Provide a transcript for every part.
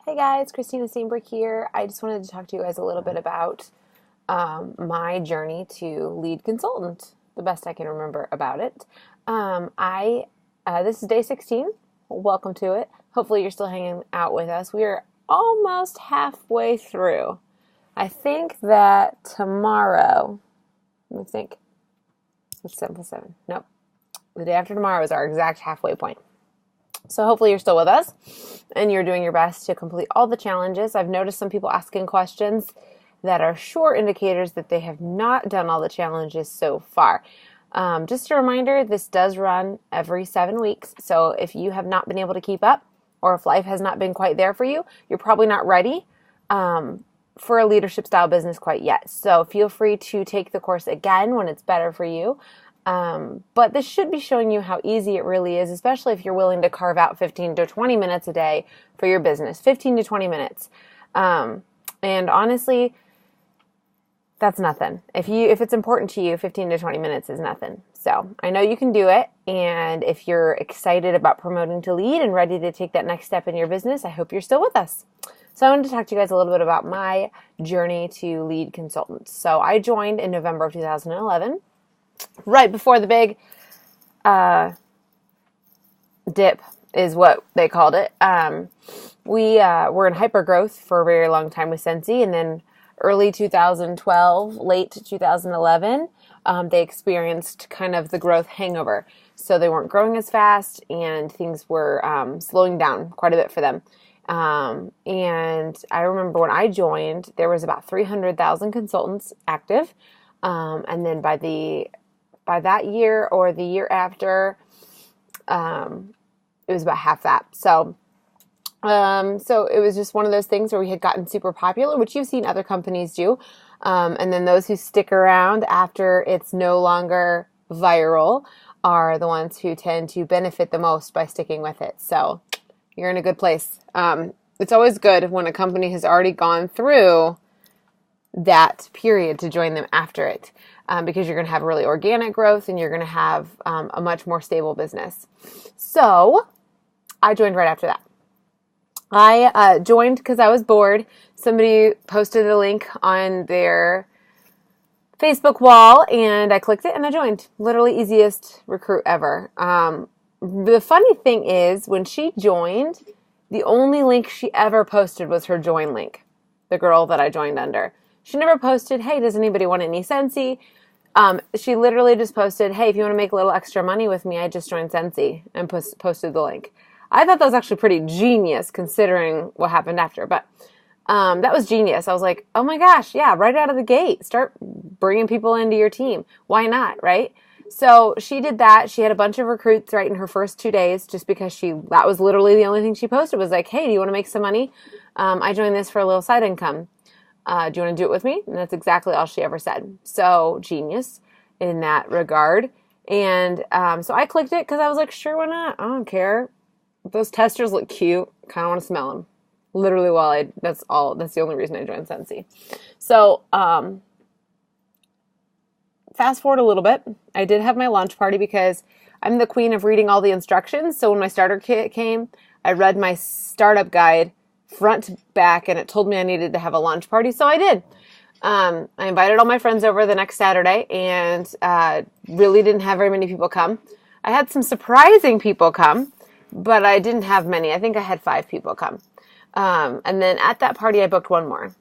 Hey guys, Christina Steinberg here. I just wanted to talk to you guys a little bit about my journey to lead consultant, the best I can remember about it. This is day 16. Welcome to it. Hopefully you're still hanging out with us. We are almost halfway through. I think that tomorrow, let me think, it's 7+7. Nope. The day after tomorrow is our exact halfway point. So hopefully you're still with us and you're doing your best to complete all the challenges. I've noticed some people asking questions that are sure indicators that they have not done all the challenges so far. Just a reminder, this does run every 7 weeks. So if you have not been able to keep up or if life has not been quite there for you, you're probably not ready for a leadership style business quite yet. So feel free to take the course again when it's better for you. But this should be showing you how easy it really is, especially if you're willing to carve out 15 to 20 minutes a day for your business, 15 to 20 minutes. And honestly, that's nothing. If it's important to you, 15 to 20 minutes is nothing. So I know you can do it. And if you're excited about promoting to lead and ready to take that next step in your business, I hope you're still with us. So I wanted to talk to you guys a little bit about my journey to lead consultant. So I joined in November of 2011. Right before the big dip is what they called it. We were in hypergrowth for a very long time with Scentsy, and then early 2012, late 2011, they experienced kind of the growth hangover. So they weren't growing as fast, and things were slowing down quite a bit for them. And I remember when I joined, there was about 300,000 consultants active, and then by that year or the year after, it was about half that. So it was just one of those things where we had gotten super popular, which you've seen other companies do. And then those who stick around after it's no longer viral are the ones who tend to benefit the most by sticking with it. So you're in a good place. It's always good when a company has already gone through that period to join them after it. Because you're going to have really organic growth and you're going to have a much more stable business. So I joined right after that. I joined because I was bored. Somebody posted a link on their Facebook wall and I clicked it and I joined. Literally easiest recruit ever. The funny thing is when she joined, the only link she ever posted was her join link. The girl that I joined under. She never posted, hey, does anybody want any Scentsy? She literally just posted, hey, if you want to make a little extra money with me, I just joined Scentsy and posted the link. I thought that was actually pretty genius considering what happened after, but that was genius. I was like, oh my gosh, yeah, right out of the gate, start bringing people into your team. Why not, right? So she did that. She had a bunch of recruits right in her first 2 days just because that was literally the only thing she posted was like, hey, do you want to make some money? I joined this for a little side income. Do you want to do it with me? And that's exactly all she ever said. So genius in that regard. And so I clicked it because I was like, sure, why not? I don't care. Those testers look cute. Kind of want to smell them. Literally, that's the only reason I joined Scentsy. So fast forward a little bit. I did have my launch party because I'm the queen of reading all the instructions. So when my starter kit came, I read my startup guide front to back, and it told me I needed to have a launch party, so I did. I invited all my friends over the next Saturday, and really didn't have very many people come. I had some surprising people come, but I didn't have many. I think I had 5 people come. And then at that party, I booked one more.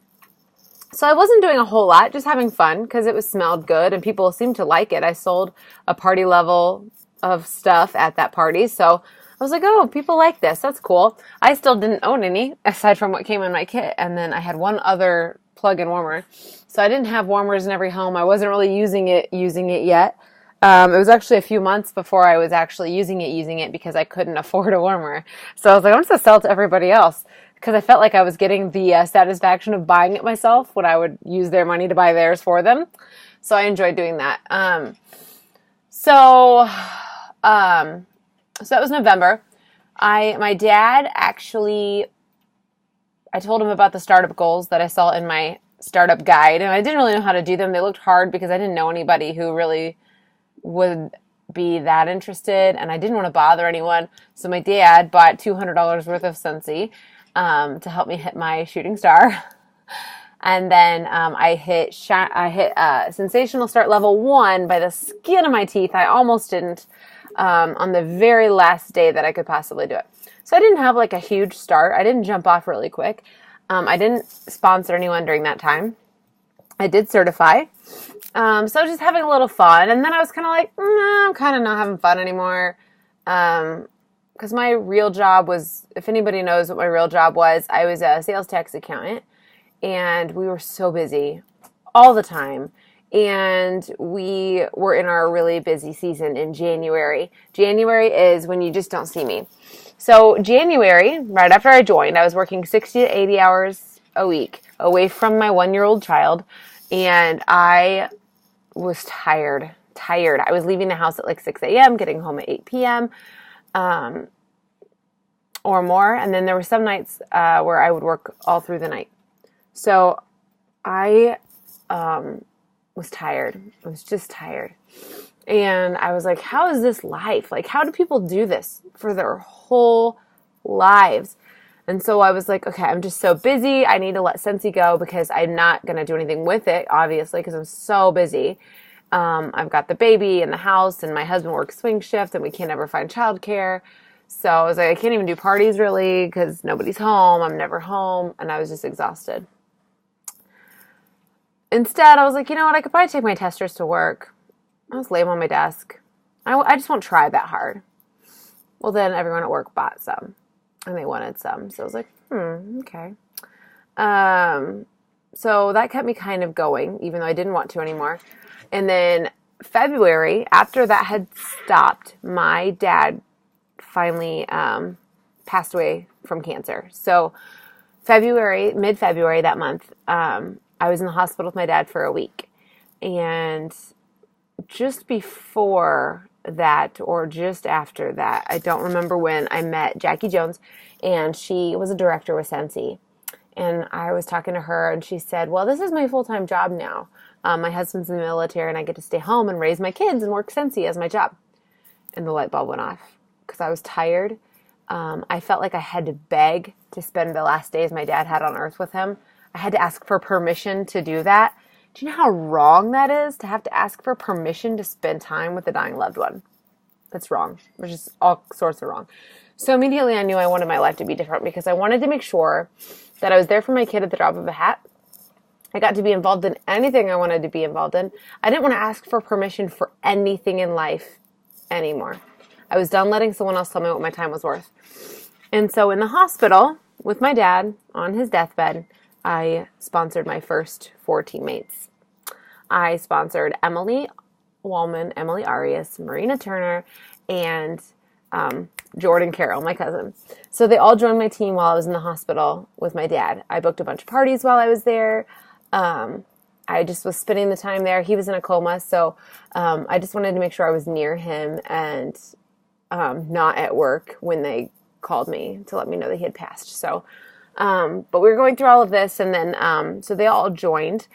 So I wasn't doing a whole lot, just having fun, because it smelled good, and people seemed to like it. I sold a party level of stuff at that party, so I was like, oh, people like this. That's cool. I still didn't own any aside from what came in my kit. And then I had one other plug-in warmer. So I didn't have warmers in every home. I wasn't really using it yet. It was actually a few months before I was actually using it because I couldn't afford a warmer. So I was like, I'm just going to sell it to everybody else because I felt like I was getting the satisfaction of buying it myself when I would use their money to buy theirs for them. So I enjoyed doing that. So that was November. My dad actually, I told him about the startup goals that I saw in my startup guide, and I didn't really know how to do them. They looked hard because I didn't know anybody who really would be that interested, and I didn't want to bother anyone. So my dad bought $200 worth of Scentsy, to help me hit my shooting star. And then I hit Sensational Start level 1 by the skin of my teeth. I almost didn't on the very last day that I could possibly do it. So I didn't have like a huge start. I didn't jump off really quick. I didn't sponsor anyone during that time. I did certify. So I was just having a little fun. And then I was kind of like, I'm kind of not having fun anymore. Because my real job was, if anybody knows what my real job was, I was a sales tax accountant. And we were so busy all the time. And we were in our really busy season in January. January is when you just don't see me. So January, right after I joined, I was working 60 to 80 hours a week away from my 1-year-old child. And I was tired. I was leaving the house at like 6 a.m., getting home at 8 p.m. Or more. And then there were some nights where I would work all through the night. So I was tired. I was just tired. And I was like, how is this life? Like, how do people do this for their whole lives? And so I was like, okay, I'm just so busy. I need to let Scentsy go because I'm not going to do anything with it, obviously, because I'm so busy. I've got the baby in the house, and my husband works swing shift, and we can't ever find childcare. So I was like, I can't even do parties really because nobody's home. I'm never home. And I was just exhausted. Instead, I was like, you know what? I could probably take my testers to work. I was lame on my desk. I just won't try that hard. Well, then everyone at work bought some, and they wanted some. So I was like, okay. So that kept me kind of going, even though I didn't want to anymore. And then February, after that had stopped, my dad finally passed away from cancer. So mid-February that month, I was in the hospital with my dad for a week. And just before that, or just after that, I don't remember when, I met Jackie Jones, and she was a director with Scentsy. And I was talking to her, and she said, well, this is my full-time job now. My husband's in the military, and I get to stay home and raise my kids and work Scentsy as my job. And the light bulb went off because I was tired. I felt like I had to beg to spend the last days my dad had on earth with him. I had to ask for permission to do that. Do you know how wrong that is, to have to ask for permission to spend time with a dying loved one? That's wrong. There's just all sorts of wrong. So immediately I knew I wanted my life to be different because I wanted to make sure that I was there for my kid at the drop of a hat. I got to be involved in anything I wanted to be involved in. I didn't want to ask for permission for anything in life anymore. I was done letting someone else tell me what my time was worth. And so in the hospital with my dad on his deathbed, I sponsored my first 4 teammates. I sponsored Emily Wallman, Emily Arias, Marina Turner, and Jordan Carroll, my cousin. So they all joined my team while I was in the hospital with my dad. I booked a bunch of parties while I was there. I just was spending the time there. He was in a coma, so I just wanted to make sure I was near him and not at work when they called me to let me know that he had passed. So, but we were going through all of this, and then so they all joined.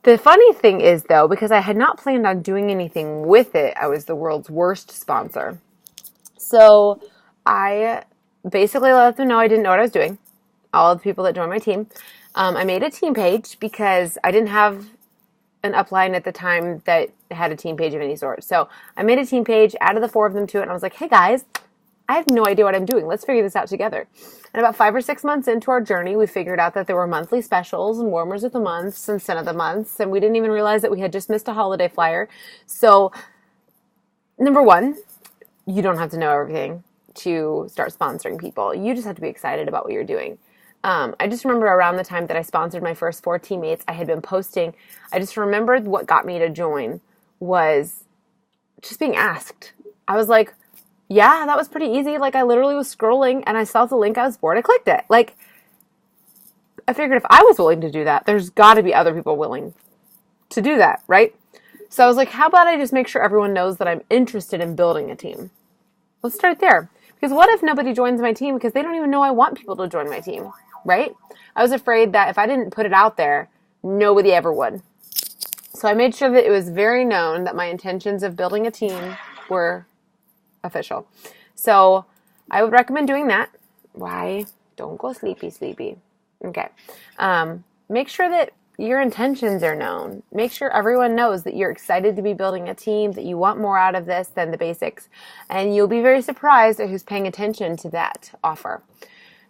The funny thing is, though, because I had not planned on doing anything with it, I was the world's worst sponsor. So I basically let them know I didn't know what I was doing, all of the people that joined my team. I made a team page because I didn't have an upline at the time that had a team page of any sort. So I made a team page, added the 4 of them to it, and I was like, hey guys, I have no idea what I'm doing. Let's figure this out together. And about 5 or 6 months into our journey, we figured out that there were monthly specials and warmers of the months and scent of the months, and we didn't even realize that we had just missed a holiday flyer. So, number 1, you don't have to know everything to start sponsoring people. You just have to be excited about what you're doing. I just remember around the time that I sponsored my first 4 teammates, I had been posting. I just remembered what got me to join was just being asked. I was like, yeah, that was pretty easy. Like, I literally was scrolling and I saw the link. I was bored. I clicked it. Like, I figured if I was willing to do that, there's got to be other people willing to do that, right? So I was like, how about I just make sure everyone knows that I'm interested in building a team? Let's start there. Because what if nobody joins my team because they don't even know I want people to join my team, right? I was afraid that if I didn't put it out there, nobody ever would. So I made sure that it was very known that my intentions of building a team were official. So I would recommend doing that. Why? Don't go sleepy. Okay. Make sure that your intentions are known. Make sure everyone knows that you're excited to be building a team, that you want more out of this than the basics. And you'll be very surprised at who's paying attention to that offer.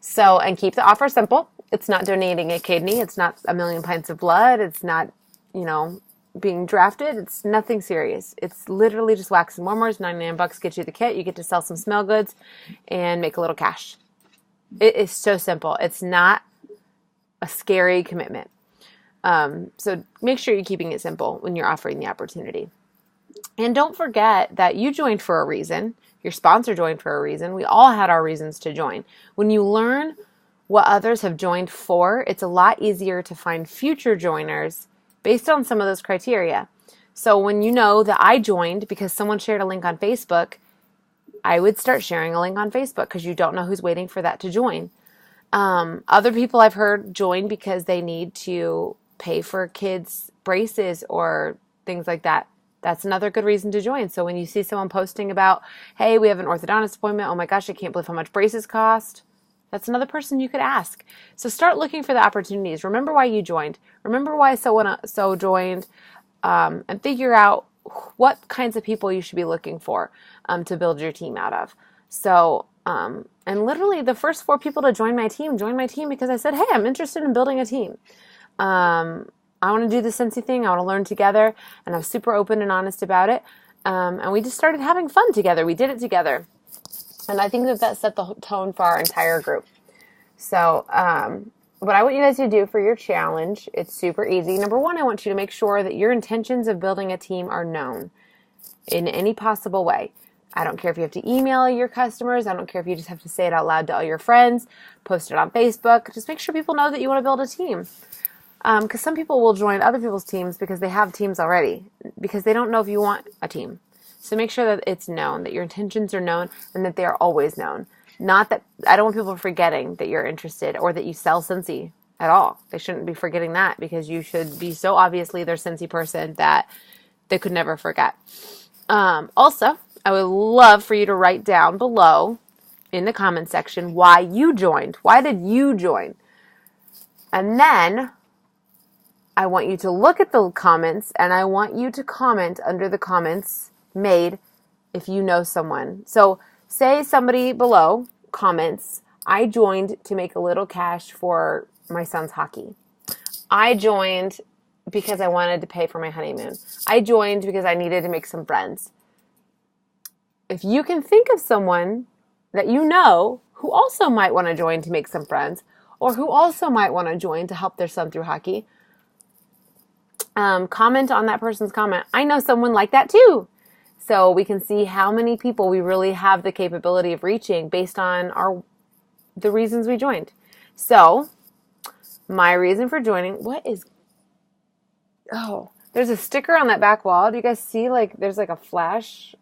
So, and keep the offer simple. It's not donating a kidney. It's not 1,000,000 pints of blood. It's not, being drafted. It's nothing serious. It's literally just wax and warmers. $99 gets you the kit. You get to sell some smell goods and make a little cash. It is so simple. It's not a scary commitment. So make sure you're keeping it simple when you're offering the opportunity. And don't forget that you joined for a reason. Your sponsor joined for a reason. We all had our reasons to join. When you learn what others have joined for, it's a lot easier to find future joiners based on some of those criteria. So when you know that I joined because someone shared a link on Facebook, I would start sharing a link on Facebook because you don't know who's waiting for that to join. Other people I've heard join because they need to pay for kids' braces or things like that. That's another good reason to join. So when you see someone posting about, hey, we have an orthodontist appointment. Oh my gosh, I can't believe how much braces cost. That's another person you could ask. So start looking for the opportunities. Remember why you joined. Remember why someone so joined, and figure out what kinds of people you should be looking for to build your team out of. So, and literally the first 4 people to join my team because I said, hey, I'm interested in building a team. I want to do the Scentsy thing. I want to learn together. And I was super open and honest about it. And we just started having fun together. We did it together. And I think that set the tone for our entire group. So, what I want you guys to do for your challenge, it's super easy. Number 1, I want you to make sure that your intentions of building a team are known in any possible way. I don't care if you have to email your customers. I don't care if you just have to say it out loud to all your friends, post it on Facebook. Just make sure people know that you want to build a team. Because some people will join other people's teams because they have teams already, because they don't know if you want a team. So make sure that it's known, that your intentions are known, and that they are always known. Not that, I don't want people forgetting that you're interested or that you sell Scentsy at all. They shouldn't be forgetting that, because you should be so obviously their Scentsy person that they could never forget. Also, I would love for you to write down below in the comment section why you joined. Why did you join? And then I want you to look at the comments, and I want you to comment under the comments made if you know someone. So say somebody below comments, I joined to make a little cash for my son's hockey. I joined because I wanted to pay for my honeymoon. I joined because I needed to make some friends. If you can think of someone that you know who also might want to join to make some friends, or who also might want to join to help their son through hockey, comment on that person's comment. I know someone like that too. So we can see how many people we really have the capability of reaching based on the reasons we joined. So my reason for joining, there's a sticker on that back wall. Do you guys see, there's a flash,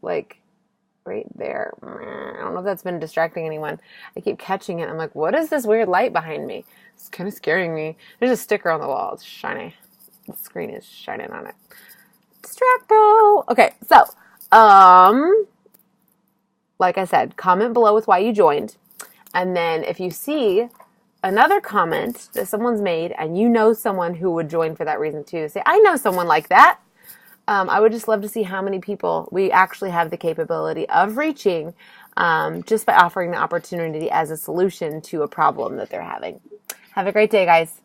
right there. I don't know if that's been distracting anyone. I keep catching it. I'm like, what is this weird light behind me? It's kind of scaring me. There's a sticker on the wall. It's shiny. The screen is shining on it. Distracto. Okay, so, like I said, comment below with why you joined. And then if you see another comment that someone's made and you know someone who would join for that reason too, say, I know someone like that. I would just love to see how many people we actually have the capability of reaching just by offering the opportunity as a solution to a problem that they're having. Have a great day, guys.